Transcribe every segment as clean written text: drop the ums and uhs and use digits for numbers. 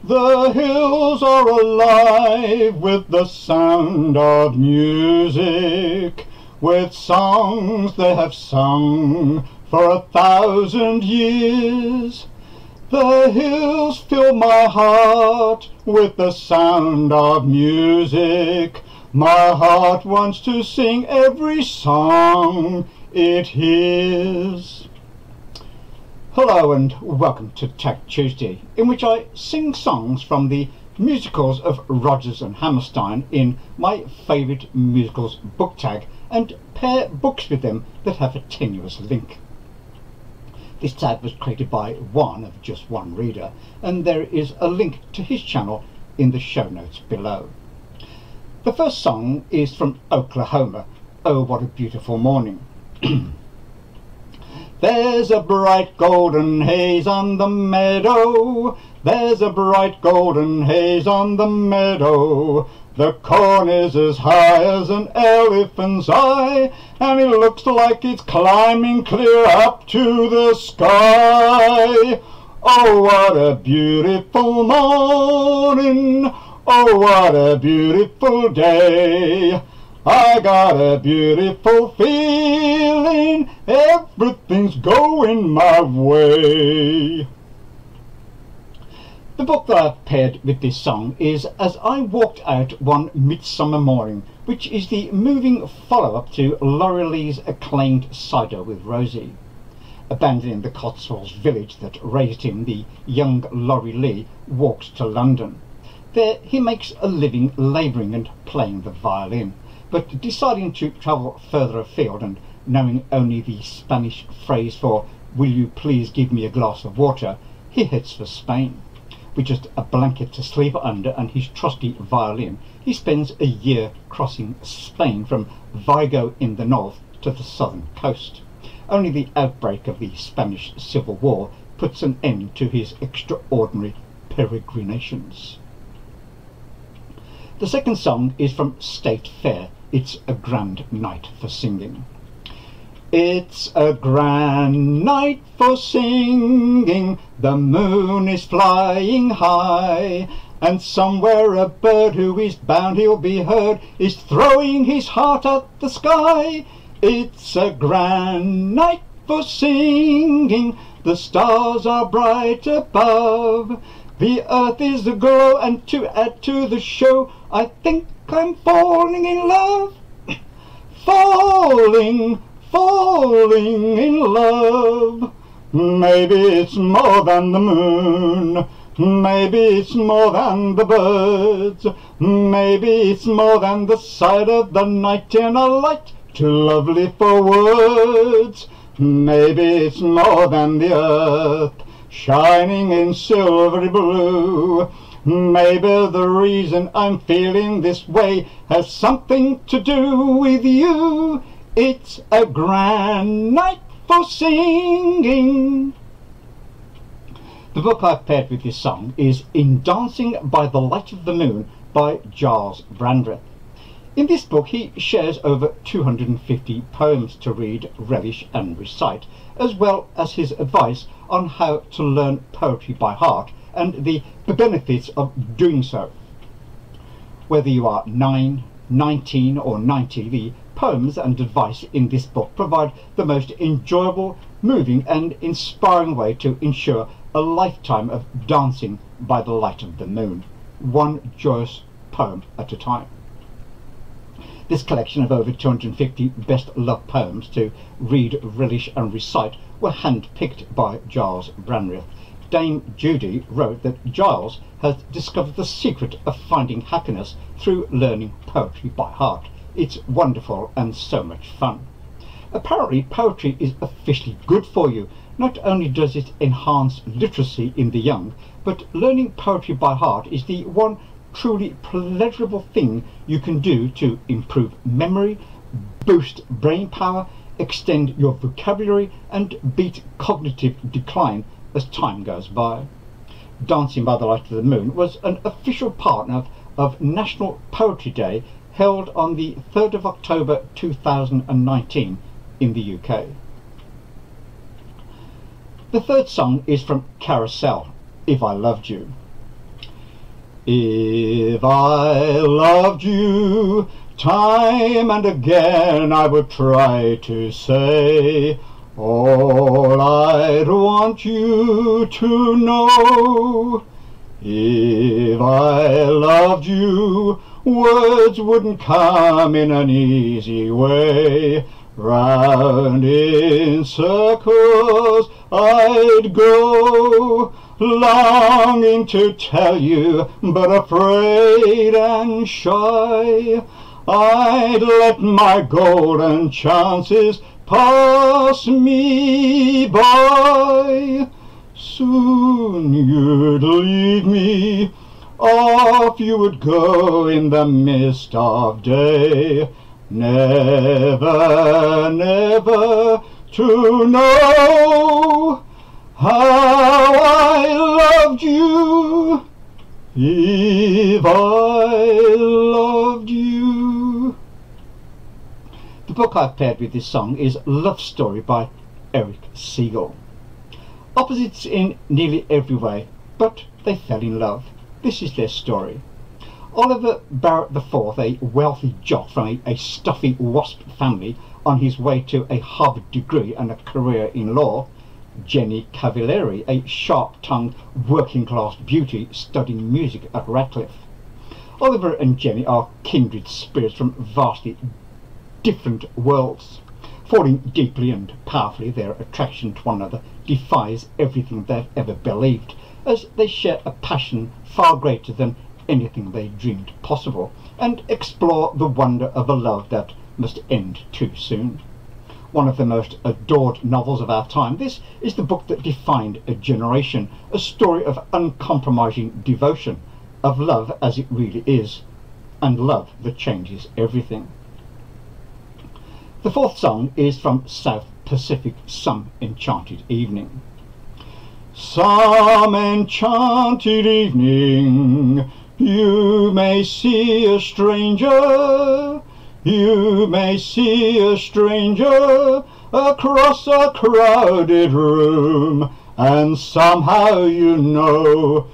The hills are alive with the sound of music, with songs they have sung for 1,000 years. The hills fill my heart with the sound of music. My heart wants to sing every song it hears. Hello and welcome to Tag Tuesday, in which I sing songs from the musicals of Rodgers and Hammerstein in my favourite musicals book tag and pair books with them that have a tenuous link. This tag was created by Juan of Just One Reader, and there is a link to his channel in the show notes below. The first song is from Oklahoma, Oh What a Beautiful Morning. There's a bright golden haze on the meadow, there's a bright golden haze on the meadow. The corn is as high as an elephant's eye, and it looks like it's climbing clear up to the sky. Oh, what a beautiful morning, oh, what a beautiful day. I got a beautiful feeling, everything's going my way. The book that I've paired with this song is As I Walked Out One Midsummer Morning, which is the moving follow-up to Laurie Lee's acclaimed Cider with Rosie. Abandoning the Cotswolds village that raised him, the young Laurie Lee walks to London. There he makes a living labouring and playing the violin, but deciding to travel further afield and knowing only the Spanish phrase for "Will you please give me a glass of water?" he heads for Spain. With just a blanket to sleep under and his trusty violin, he spends a year crossing Spain from Vigo in the north to the southern coast. Only the outbreak of the Spanish Civil War puts an end to his extraordinary peregrinations. The second song is from State Fair, It's a Grand Night for Singing. It's a grand night for singing, the moon is flying high, and somewhere a bird who is bound he'll be heard is throwing his heart at the sky. It's a grand night for singing, the stars are bright above, the earth is aglow, and to add to the show, I think I'm falling in love. Falling in love. Maybe it's more than the moon, maybe it's more than the birds, maybe it's more than the sight of the night in a light too lovely for words. Maybe it's more than the earth shining in silvery blue. Maybe the reason I'm feeling this way has something to do with you. It's a grand night for singing. The book I've paired with this song is In Dancing by the Light of the Moon by Gyles Brandreth. In this book he shares over 250 poems to read, relish and recite, as well as his advice on how to learn poetry by heart and the benefits of doing so. Whether you are 9, 19 or 90, the poems and advice in this book provide the most enjoyable, moving and inspiring way to ensure a lifetime of dancing by the light of the moon, one joyous poem at a time. This collection of over 250 best loved poems to read, relish and recite were hand-picked by Gyles Brandreth. Dame Judy wrote that Gyles has discovered the secret of finding happiness through learning poetry by heart. It's wonderful and so much fun. Apparently poetry is officially good for you. Not only does it enhance literacy in the young, but learning poetry by heart is the one truly pleasurable thing you can do to improve memory, boost brain power, extend your vocabulary and beat cognitive decline as time goes by. Dancing by the Light of the Moon was an official partner of National Poetry Day held on the 3rd of October 2019 in the UK. The third song is from Carousel, If I Loved You. If I loved you, time and again I would try to say all I'd want you to know. If I loved you, words wouldn't come in an easy way. Round in circles I'd go, longing to tell you, but afraid and shy. I'd let my golden chances pass me by. Soon you'd leave me, off you would go in the mist of day, never, never to know how I loved you, if I loved you. The book I've paired with this song is Love Story by Erich Segal. Opposites in nearly every way, but they fell in love. This is their story. Oliver Barrett IV, a wealthy jock from a stuffy WASP family on his way to a Harvard degree and a career in law. Jenny Cavalieri, a sharp-tongued working-class beauty studying music at Radcliffe. Oliver and Jenny are kindred spirits from vastly different worlds. Falling deeply and powerfully, their attraction to one another defies everything they've ever believed, as they share a passion far greater than anything they dreamed possible, and explore the wonder of a love that must end too soon. One of the most adored novels of our time, this is the book that defined a generation, a story of uncompromising devotion, of love as it really is, and love that changes everything. The fourth song is from South Pacific, Some Enchanted Evening. Some enchanted evening, you may see a stranger, you may see a stranger across a crowded room, and somehow you know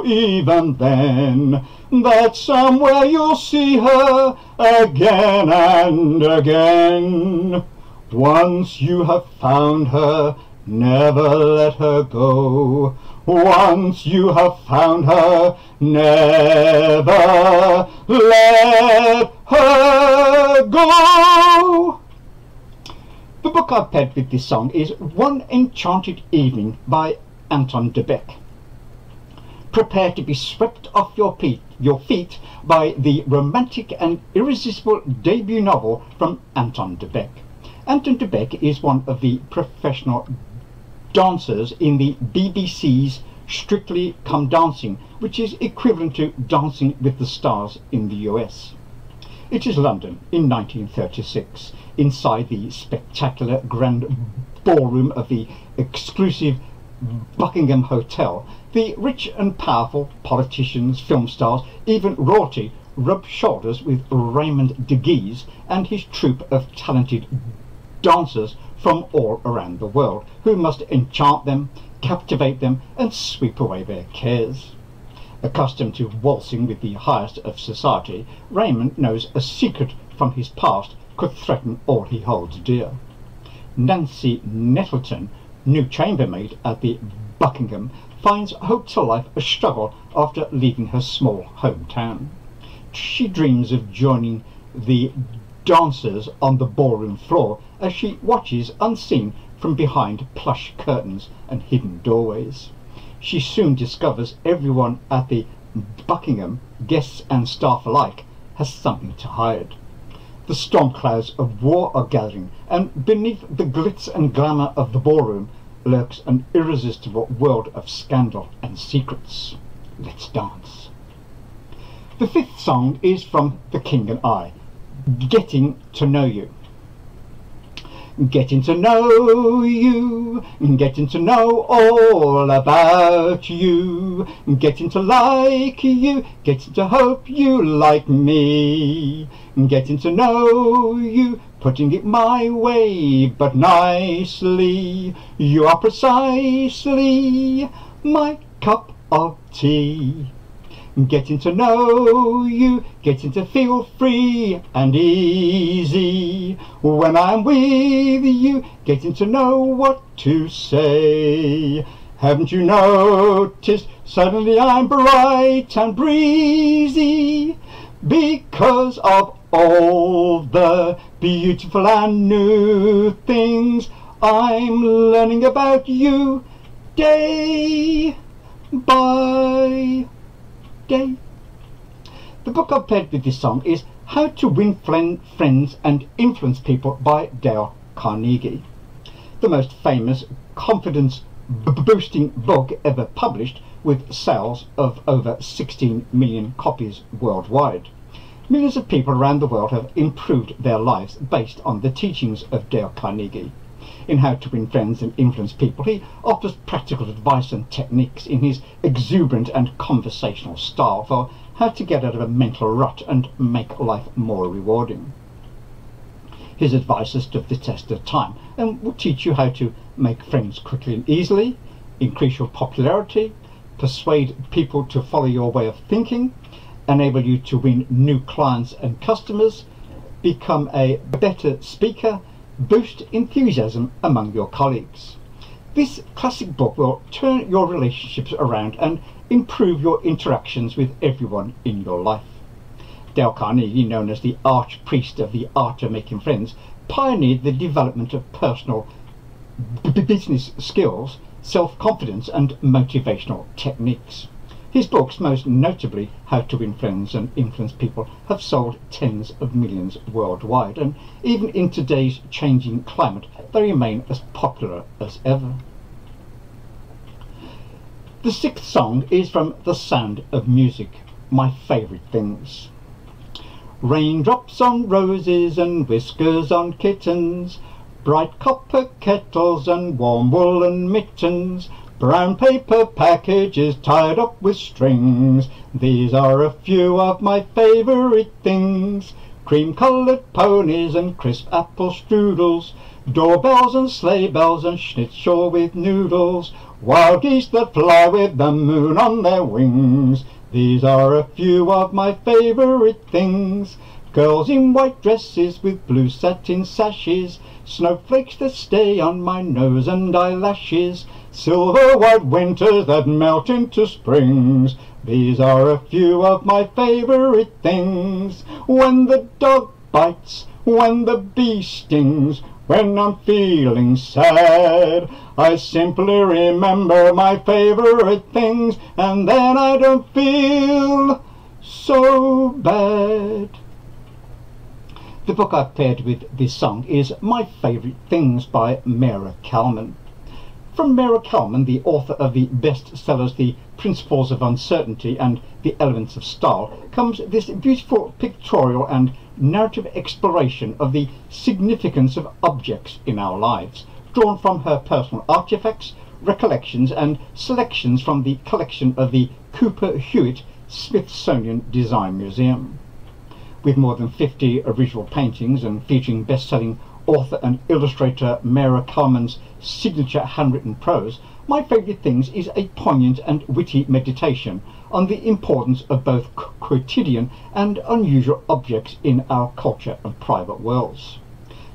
even then, that somewhere you'll see her again and again. Once you have found her, never let her go. Once you have found her, never let her go. The book I've paired with this song is One Enchanted Evening by Anton de Beke. Prepare to be swept off your feet by the romantic and irresistible debut novel from Anton de Beke. Anton de Beke is one of the professional dancers in the BBC's Strictly Come Dancing, which is equivalent to Dancing with the Stars in the US. It is London in 1936, inside the spectacular grand ballroom of the exclusive Buckingham Hotel. The rich and powerful politicians, film stars, even royalty rub shoulders with Raymond de Guise and his troupe of talented dancers from all around the world, who must enchant them, captivate them, and sweep away their cares. Accustomed to waltzing with the highest of society, Raymond knows a secret from his past could threaten all he holds dear. Nancy Nettleton, new chambermaid at the Buckingham, finds hope to life a struggle after leaving her small hometown. She dreams of joining the dancers on the ballroom floor as she watches unseen from behind plush curtains and hidden doorways. She soon discovers everyone at the Buckingham, guests and staff alike, has something to hide. The storm clouds of war are gathering, and beneath the glitz and glamour of the ballroom lurks an irresistible world of scandal and secrets. Let's dance. The fifth song is from The King and I, Getting to Know You. Getting to know you, getting to know all about you, getting to like you, getting to hope you like me, getting to know you, putting it my way but nicely. You are precisely my cup of tea. getting to know you, getting to feel free and easy. When I'm with you, getting to know what to say. Haven't you noticed, suddenly I'm bright and breezy, because of all the beautiful and new things I'm learning about you day by day. The book I've played with this song is How to Win Friends and Influence People by Dale Carnegie. The most famous confidence boosting book ever published, with sales of over 16 million copies worldwide. Millions of people around the world have improved their lives based on the teachings of Dale Carnegie. In How to Win Friends and Influence People, he offers practical advice and techniques in his exuberant and conversational style for how to get out of a mental rut and make life more rewarding. His advice has stood the test of time and will teach you how to make friends quickly and easily, increase your popularity, persuade people to follow your way of thinking, enable you to win new clients and customers, become a better speaker, boost enthusiasm among your colleagues. This classic book will turn your relationships around and improve your interactions with everyone in your life. Dale Carnegie, known as the archpriest of the art of making friends, pioneered the development of personal business skills, self-confidence and motivational techniques. His books, most notably How to Win Friends and Influence People, have sold tens of millions worldwide, and even in today's changing climate they remain as popular as ever. The sixth song is from The Sound of Music, My Favourite Things. Raindrops on roses and whiskers on kittens, bright copper kettles and warm woolen mittens, brown paper packages tied up with strings. These are a few of my favourite things. Cream-coloured ponies and crisp apple strudels, doorbells and sleigh bells and schnitzel with noodles, wild geese that fly with the moon on their wings. These are a few of my favourite things. Girls in white dresses with blue satin sashes, snowflakes that stay on my nose and eyelashes, silver white winters that melt into springs. These are a few of my favourite things. When the dog bites, when the bee stings, when I'm feeling sad, I simply remember my favourite things, and then I don't feel so bad. The book I've paired with this song is My Favourite Things by Maira Kalman. From Maira Kalman, the author of the bestsellers The Principles of Uncertainty and The Elements of Style, comes this beautiful pictorial and narrative exploration of the significance of objects in our lives, drawn from her personal artifacts, recollections and selections from the collection of the Cooper Hewitt Smithsonian Design Museum. With more than 50 original paintings and featuring best-selling author and illustrator Maira Kalman's signature handwritten prose, My Favourite Things is a poignant and witty meditation on the importance of both quotidian and unusual objects in our culture and private worlds.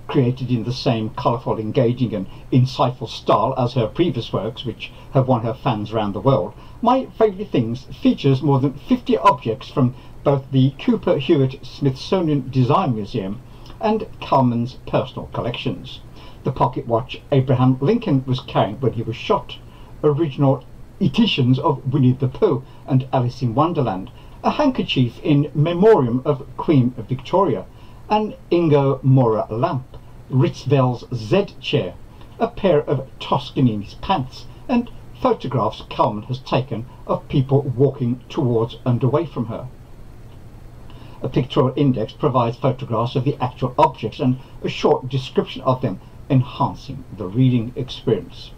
Created in the same colourful, engaging and insightful style as her previous works, which have won her fans around the world, My Favourite Things features more than 50 objects from both the Cooper Hewitt Smithsonian Design Museum and Kalman's personal collections. The pocket watch Abraham Lincoln was carrying when he was shot, original editions of Winnie the Pooh and Alice in Wonderland, a handkerchief in memoriam of Queen Victoria, an Ingo Mora lamp, Ritzvel's Z chair, a pair of Toscanini's pants, and photographs Kalman has taken of people walking towards and away from her. A pictorial index provides photographs of the actual objects and a short description of them, enhancing the reading experience.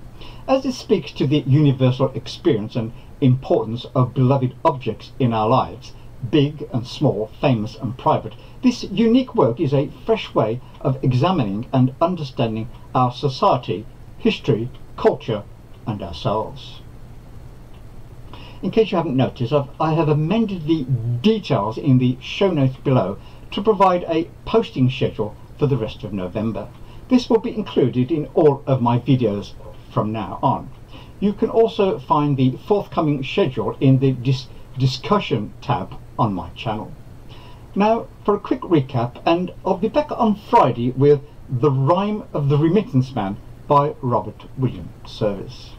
As it speaks to the universal experience and importance of beloved objects in our lives, big and small, famous and private, this unique work is a fresh way of examining and understanding our society, history, culture and ourselves. in case you haven't noticed, I have amended the details in the show notes below to provide a posting schedule for the rest of November. This will be included in all of my videos from now on. You can also find the forthcoming schedule in the discussion tab on my channel. Now for a quick recap, and I'll be back on Friday with The Rime of the Remittance Man by Robert William Service.